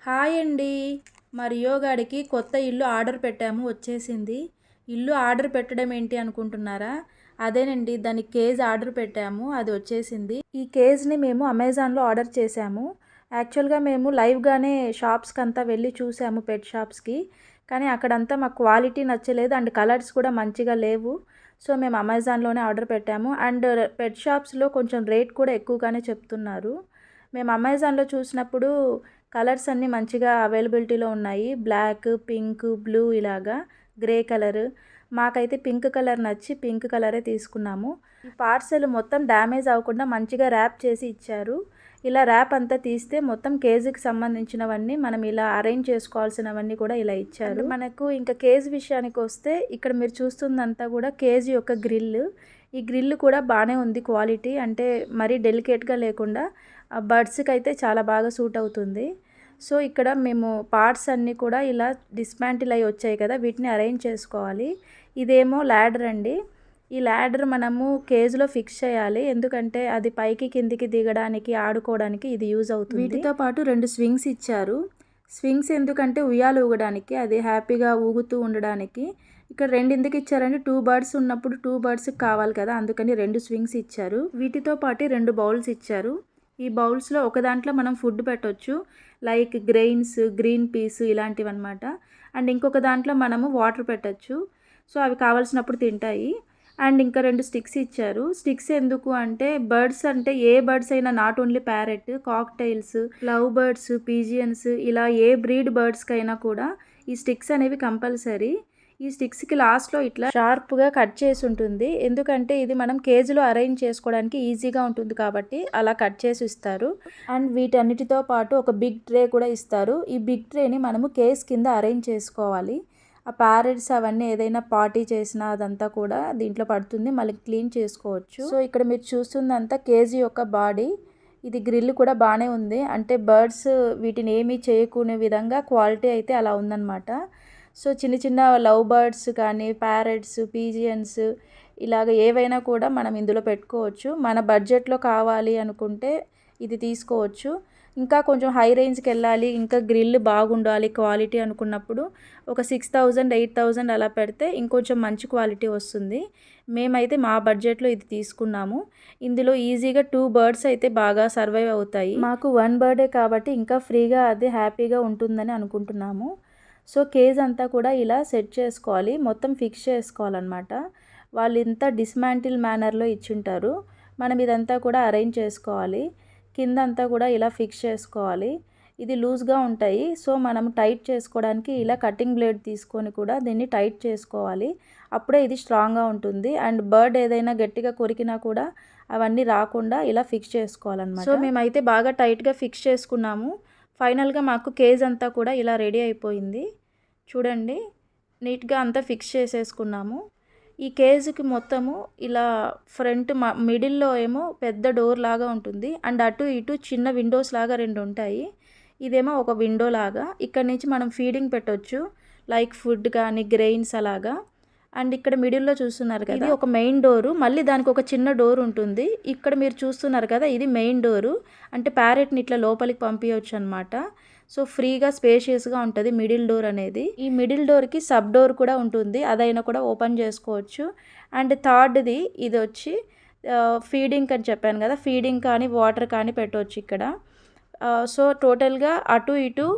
Hi అండి. మా Rio గాడికి కొత్త ఇల్లు ఆర్డర్ పెట్టాము, వచ్చేసింది. ఇల్లు ఆర్డర్ పెట్టడం ఏంటి అనుకుంటున్నారా? అదేనండి, దాని కేజ్ ఆర్డర్ పెట్టాము, అది వచ్చేసింది. ఈ కేజ్ని మేము అమెజాన్లో ఆర్డర్ చేసాము. యాక్చువల్గా మేము లైవ్గానే షాప్స్కి అంతా వెళ్ళి చూసాము, పెట్ షాప్స్కి. కానీ అక్కడంతా మాకు క్వాలిటీ నచ్చలేదు అండ్ కలర్స్ కూడా మంచిగా లేవు. సో మేము అమెజాన్లోనే ఆర్డర్ పెట్టాము. అండ్ పెట్ షాప్స్లో కొంచెం రేట్ కూడా ఎక్కువగానే చెప్తున్నారు. మేము అమెజాన్లో చూసినప్పుడు కలర్స్ అన్నీ మంచిగా అవైలబిలిటీలో ఉన్నాయి. బ్లాక్, పింక్, బ్లూ, ఇలాగా గ్రే కలర్. మాకైతే పింక్ కలర్ నచ్చి పింక్ కలరే తీసుకున్నాము. ఈ పార్సెల్ మొత్తం డ్యామేజ్ అవ్వకుండా మంచిగా ర్యాప్ చేసి ఇచ్చారు. ఇలా ర్యాప్ అంతా తీస్తే మొత్తం కేజీకి సంబంధించినవన్నీ మనం ఇలా అరేంజ్ చేసుకోవాల్సినవన్నీ కూడా ఇలా ఇచ్చారు. మనకు ఇంకా కేజీ విషయానికి వస్తే ఇక్కడ మీరు చూస్తుందంతా కూడా కేజీ యొక్క గ్రిల్. ఈ గ్రిల్ కూడా బాగానే ఉంది క్వాలిటీ, అంటే మరీ డెలికేట్గా లేకుండా బర్డ్స్కి అయితే చాలా బాగా సూట్ అవుతుంది. సో ఇక్కడ మేము పార్ట్స్ అన్నీ కూడా ఇలా డిస్మాంటిల్ అయ్యి వచ్చాయి కదా, వీటిని అరేంజ్ చేసుకోవాలి. ఇదేమో ల్యాడర్ అండి. ఈ ల్యాడర్ మనము కేజ్లో ఫిక్స్ చేయాలి, ఎందుకంటే అది పైకి కిందికి దిగడానికి ఆడుకోవడానికి ఇది యూజ్ అవుతుంది. వీటితో పాటు 2 స్వింగ్స్ ఇచ్చారు. స్వింగ్స్ ఎందుకంటే ఉయ్యాలు ఊగడానికి, అది హ్యాపీగా ఊగుతూ ఉండడానికి. ఇక్కడ 2 ఎందుకు ఇచ్చారంటే 2 బర్డ్స్ ఉన్నప్పుడు 2 బర్డ్స్కి కావాలి కదా, అందుకని 2 స్వింగ్స్ ఇచ్చారు. వీటితో పాటు 2 బౌల్స్ ఇచ్చారు. ఈ బౌల్స్లో ఒక దాంట్లో మనం ఫుడ్ పెట్టవచ్చు, లైక్ గ్రెయిన్స్, గ్రీన్ పీస్ ఇలాంటివి అనమాట. అండ్ ఇంకొక దాంట్లో మనము వాటర్ పెట్టచ్చు. సో అవి కావాల్సినప్పుడు తింటాయి. అండ్ ఇంకా 2 స్టిక్స్ ఇచ్చారు. స్టిక్స్ ఎందుకు అంటే బర్డ్స్ అంటే ఏ బర్డ్స్ అయినా, not only parrot, cocktails, love birds, pigeons, ఇలా ఏ బ్రీడ్ బర్డ్స్కైనా కూడా ఈ స్టిక్స్ అనేవి కంపల్సరీ. ఈ స్టిక్స్కి లాస్ట్లో ఇట్లా షార్ప్గా కట్ చేసి ఉంటుంది, ఎందుకంటే ఇది మనం కేజీలో అరేంజ్ చేసుకోవడానికి ఈజీగా ఉంటుంది కాబట్టి అలా కట్ చేసి ఇస్తారు. అండ్ వీటన్నిటితో పాటు ఒక బిగ్ ట్రే కూడా ఇస్తారు. ఈ బిగ్ ట్రేని మనము కేజ్ కింద అరేంజ్ చేసుకోవాలి. ఆ ప్యారెట్స్ అవన్నీ ఏదైనా పార్టీ చేసినా అదంతా కూడా దీంట్లో పడుతుంది, మళ్ళీ క్లీన్ చేసుకోవచ్చు. సో ఇక్కడ మీరు చూస్తుందంతా కేజీ యొక్క బాడీ. ఇది గ్రిల్ కూడా బాగానే ఉంది, అంటే బర్డ్స్ వీటిని ఏమీ చేయకునే విధంగా క్వాలిటీ అయితే అలా ఉందన్నమాట. సో చిన్న చిన్న లవ్ బర్డ్స్ కానీ, ప్యారెట్స్, పీజియన్స్, ఇలాగ ఏవైనా కూడా మనం ఇందులో పెట్టుకోవచ్చు. మన బడ్జెట్లో కావాలి అనుకుంటే ఇది తీసుకోవచ్చు. ఇంకా కొంచెం హై రేంజ్కి వెళ్ళాలి, ఇంకా గ్రిల్ బాగుండాలి క్వాలిటీ అనుకున్నప్పుడు ఒక 6000, 8000 అలా పెడితే ఇంకొంచెం మంచి క్వాలిటీ వస్తుంది. మేమైతే మా బడ్జెట్లో ఇది తీసుకున్నాము. ఇందులో ఈజీగా 2 బర్డ్స్ అయితే బాగా సర్వైవ్ అవుతాయి. మాకు 1 బర్డే కాబట్టి ఇంకా ఫ్రీగా అది హ్యాపీగా ఉంటుందని అనుకుంటున్నాము. సో కేజ్ అంతా కూడా ఇలా సెట్ చేసుకోవాలి, మొత్తం ఫిక్స్ చేసుకోవాలన్నమాట. వాళ్ళు ఇంత డిస్మాంటిల్ మేనర్లో ఇచ్చింటారు. మనం ఇదంతా కూడా అరేంజ్ చేసుకోవాలి. కింద అంతా కూడా ఇలా ఫిక్స్ చేసుకోవాలి. ఇది లూజ్గా ఉంటాయి, సో మనం టైట్ చేసుకోవడానికి ఇలా కటింగ్ బ్లేడ్ తీసుకొని కూడా దీన్ని టైట్ చేసుకోవాలి. అప్పుడే ఇది స్ట్రాంగ్గా ఉంటుంది. అండ్ బర్డ్ ఏదైనా గట్టిగా కొరికినా కూడా అవన్నీ రాకుండా ఇలా ఫిక్స్ చేసుకోవాలన్నమాట. సో మేమైతే బాగా టైట్గా ఫిక్స్ చేసుకున్నాము. ఫైనల్గా మాకు కేజ్ అంతా కూడా ఇలా రెడీ అయిపోయింది. చూడండి, నీట్గా అంతా ఫిక్స్ చేసేసుకున్నాము. ఈ కేజ్కి మొత్తము ఇలా ఫ్రంట్ మిడిల్లో ఏమో పెద్ద డోర్ లాగా ఉంటుంది, అండ్ అటు ఇటు చిన్న విండోస్ లాగా 2 ఉంటాయి. ఇదేమో ఒక విండో లాగా. ఇక్కడ నుంచి మనం ఫీడింగ్ పెట్టవచ్చు, లైక్ ఫుడ్ కానీ గ్రెయిన్స్ అలాగా. అండ్ ఇక్కడ మిడిల్లో చూస్తున్నారు కదా, ఇది ఒక మెయిన్ డోరు, మళ్ళీ దానికి ఒక చిన్న డోర్ ఉంటుంది. ఇక్కడ మీరు చూస్తున్నారు కదా, ఇది మెయిన్ డోరు, అంటే ప్యారెట్ని ఇట్లా లోపలికి పంపించవచ్చు అనమాట. సో ఫ్రీగా స్పేషియస్గా ఉంటుంది మిడిల్ డోర్ అనేది. ఈ మిడిల్ డోర్కి సబ్ డోర్ కూడా ఉంటుంది, అదైనా కూడా ఓపెన్ చేసుకోవచ్చు. అండ్ థర్డ్ది ఇది వచ్చి ఫీడింగ్ అని చెప్పాను కదా, ఫీడింగ్ కానీ వాటర్ కానీ పెట్టవచ్చు ఇక్కడ. సో టోటల్గా అటు ఇటు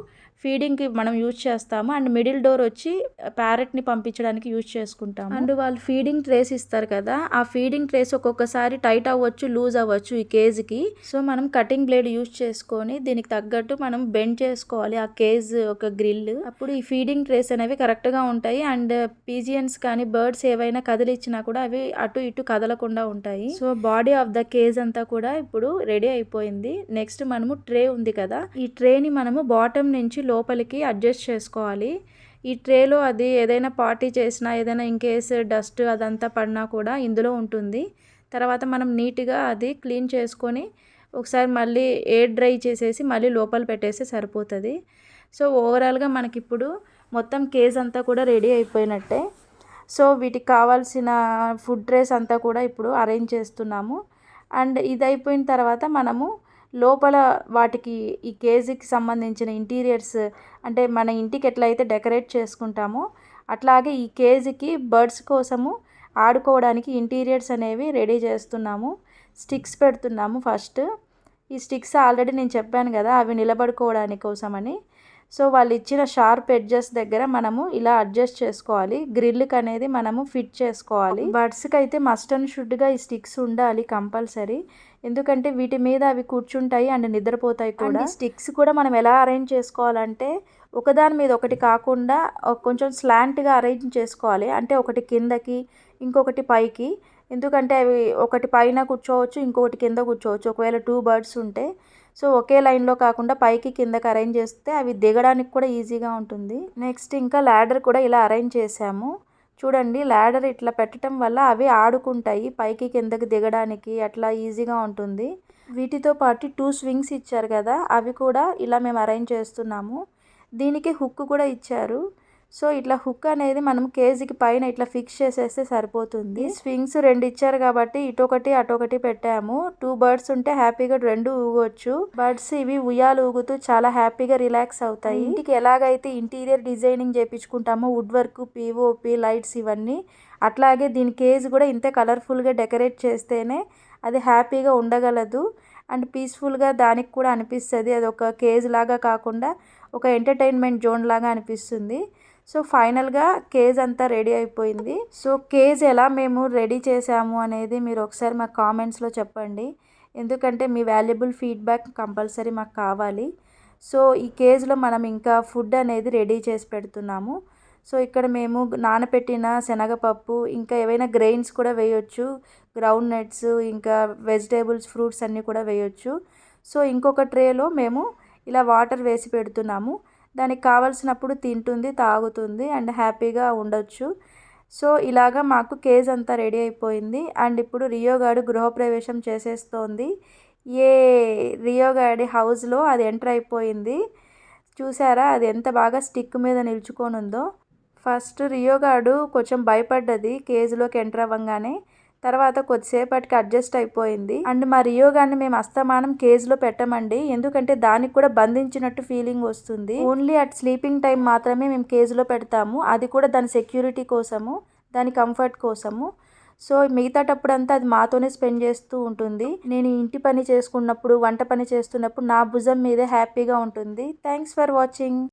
ఫీడింగ్కి మనం యూజ్ చేస్తాము. అండ్ మిడిల్ డోర్ వచ్చి ప్యారెట్ని పంపించడానికి యూజ్ చేసుకుంటాము. అండ్ వాళ్ళు ఫీడింగ్ ట్రేస్ ఇస్తారు కదా, ఆ ఫీడింగ్ ట్రేస్ ఒక్కొక్కసారి టైట్ అవ్వచ్చు, లూజ్ అవ్వచ్చు ఈ కేజ్కి. సో మనం కటింగ్ బ్లేడ్ యూజ్ చేసుకొని దీనికి తగ్గట్టు మనం బెండ్ చేసుకోవాలి ఆ కేజ్ ఒక గ్రిల్. అప్పుడు ఈ ఫీడింగ్ ట్రేస్ అనేవి కరెక్ట్గా ఉంటాయి. అండ్ పీజియన్స్ కానీ బర్డ్స్ ఏవైనా కదిలిచ్చినా కూడా అవి అటు ఇటు కదలకుండా ఉంటాయి. So body of the cage అంతా కూడా ఇప్పుడు రెడీ అయిపోయింది. నెక్స్ట్ మనము ట్రే ఉంది కదా, ఈ ట్రేని మనము బాటమ్ నుంచి లోపలికి అడ్జస్ట్ చేసుకోవాలి. ఈ ట్రేలో అది ఏదైనా పార్టీ చేసినా, ఏదైనా ఇన్కేస్ డస్ట్ అదంతా పడినా కూడా ఇందులో ఉంటుంది. తర్వాత మనం నీట్గా అది క్లీన్ చేసుకొని ఒకసారి మళ్ళీ ఎయిర్ డ్రై చేసేసి మళ్ళీ లోపల పెట్టేస్తే సరిపోతుంది. సో ఓవరాల్గా మనకి ఇప్పుడు మొత్తం కేజ్ అంతా కూడా రెడీ అయిపోయినట్టే. సో వీటికి కావాల్సిన ఫుడ్ ట్రేస్ అంతా కూడా ఇప్పుడు అరేంజ్ చేస్తున్నాము. అండ్ ఇది అయిపోయిన తర్వాత మనము లోపల వాటికి ఈ కేజీకి సంబంధించిన ఇంటీరియర్స్ అంటే మన ఇంటికి ఎట్లయితే డెకరేట్ చేసుకుంటామో అట్లాగే ఈ కేజీకి బర్డ్స్ కోసము ఆడుకోవడానికి ఇంటీరియర్స్ అనేవి రెడీ చేస్తున్నాము. స్టిక్స్ పెడుతున్నాము ఫస్ట్. ఈ స్టిక్స్ ఆల్రెడీ నేను చెప్పాను కదా, అవి నిలబడుకోవడానికి కోసమని. సో వాళ్ళు ఇచ్చిన షార్ప్ ఎడ్జెస్ దగ్గర మనము ఇలా అడ్జస్ట్ చేసుకోవాలి. గ్రిల్కి అనేది మనము ఫిట్ చేసుకోవాలి. బర్డ్స్కి అయితే మస్ట్ అండ్ షుడ్గా ఈ స్టిక్స్ ఉండాలి కంపల్సరీ. ఎందుకంటే వీటి మీద అవి కూర్చుంటాయి అండ్ నిద్రపోతాయి కూడా. స్టిక్స్ కూడా మనం ఎలా అరేంజ్ చేసుకోవాలంటే ఒకదాని మీద ఒకటి కాకుండా కొంచెం స్లాంట్గా అరేంజ్ చేసుకోవాలి. అంటే ఒకటి కిందకి ఇంకొకటి పైకి. ఎందుకంటే అవి ఒకటి పైన కూర్చోవచ్చు, ఇంకొకటి కింద కూర్చోవచ్చు ఒకవేళ 2 బర్డ్స్ ఉంటే. సో ఒకే లైన్లో కాకుండా పైకి కిందకి అరేంజ్ చేస్తే అవి దిగడానికి కూడా ఈజీగా ఉంటుంది. నెక్స్ట్ ఇంకా ల్యాడర్ కూడా ఇలా అరేంజ్ చేసాము. చూడండి, ల్యాడర్ ఇట్లా పెట్టడం వల్ల అవి ఆడుకుంటాయి పైకి కిందకి దిగడానికి, అట్లా ఈజీగా ఉంటుంది. వీటితో పాటు 2 స్వింగ్స్ ఇచ్చారు కదా, అవి కూడా ఇలా మేము అరేంజ్ చేస్తున్నాము. దీనికి హుక్ కూడా ఇచ్చారు. సో ఇట్లా హుక్ అనేది మనం కేజీకి పైన ఇట్లా ఫిక్స్ చేసేస్తే సరిపోతుంది. స్వింగ్స్ 2 ఇచ్చారు కాబట్టి ఇటొకటి అటొకటి పెట్టాము. 2 బర్డ్స్ ఉంటే హ్యాపీగా 2 ఊగొచ్చు. బర్డ్స్ ఇవి ఉయ్యాలు ఊగుతూ చాలా హ్యాపీగా రిలాక్స్ అవుతాయి. ఇంటికి ఎలాగైతే ఇంటీరియర్ డిజైనింగ్ చేయించుకుంటామో వుడ్ వర్క్, పిఓపి, లైట్స్ ఇవన్నీ, అట్లాగే దీని కేజ్ కూడా ఇంతే కలర్ఫుల్గా డెకరేట్ చేస్తేనే అది హ్యాపీగా ఉండగలదు అండ్ పీస్ఫుల్గా దానికి కూడా అనిపిస్తుంది. అది ఒక కేజ్ లాగా కాకుండా ఒక ఎంటర్టైన్మెంట్ జోన్ లాగా అనిపిస్తుంది. సో ఫైనల్గా కేజ్ అంతా రెడీ అయిపోయింది. సో కేజ్ ఎలా మేము రెడీ చేసాము అనేది మీరు ఒకసారి మాకు కామెంట్స్లో చెప్పండి. ఎందుకంటే మీ వాల్యుబుల్ ఫీడ్బ్యాక్ కంపల్సరీ మాకు కావాలి. సో ఈ కేజ్లో మనం ఇంకా ఫుడ్ అనేది రెడీ చేసి పెడుతున్నాము. సో ఇక్కడ మేము నానబెట్టిన శనగపప్పు, ఇంకా ఏవైనా గ్రెయిన్స్ కూడా వేయొచ్చు, గ్రౌండ్ నట్స్, ఇంకా వెజిటేబుల్స్, ఫ్రూట్స్ అన్నీ కూడా వేయొచ్చు. సో ఇంకొక ట్రేలో మేము ఇలా వాటర్ వేసి పెడుతున్నాము. దానికి కావాల్సినప్పుడు తింటుంది, తాగుతుంది అండ్ హ్యాపీగా ఉండొచ్చు. సో ఇలాగా మాకు కేజ్ అంతా రెడీ అయిపోయింది. అండ్ ఇప్పుడు రియో గాడు గృహప్రవేశం చేసేస్తోంది. రియో గాడి హౌస్లో అది ఎంటర్ అయిపోయింది. చూసారా అది ఎంత బాగా స్టిక్ మీద నిల్చుకొని ఉందో. ఫస్ట్ రియో గాడు కొంచెం భయపడ్డది కేజ్లోకి ఎంటర్ అవ్వగానే. తర్వాత కొద్దిసేపటికి అడ్జస్ట్ అయిపోయింది. అండ్ మా రియో గాడిని మేము అస్తమానం కేజ్లో పెట్టమండి, ఎందుకంటే దానికి కూడా బంధించినట్టు ఫీలింగ్ వస్తుంది. ఓన్లీ అట్ స్లీపింగ్ టైం మాత్రమే మేము కేజ్లో పెడతాము, అది కూడా దాని సెక్యూరిటీ కోసము, దాని కంఫర్ట్ కోసము. సో మిగతాటప్పుడంతా అది మాతోనే స్పెండ్ చేస్తూ ఉంటుంది. నేను ఇంటి పని చేసుకున్నప్పుడు, వంట పని చేస్తున్నప్పుడు నా భుజం మీదే హ్యాపీగా ఉంటుంది. Thanks for watching.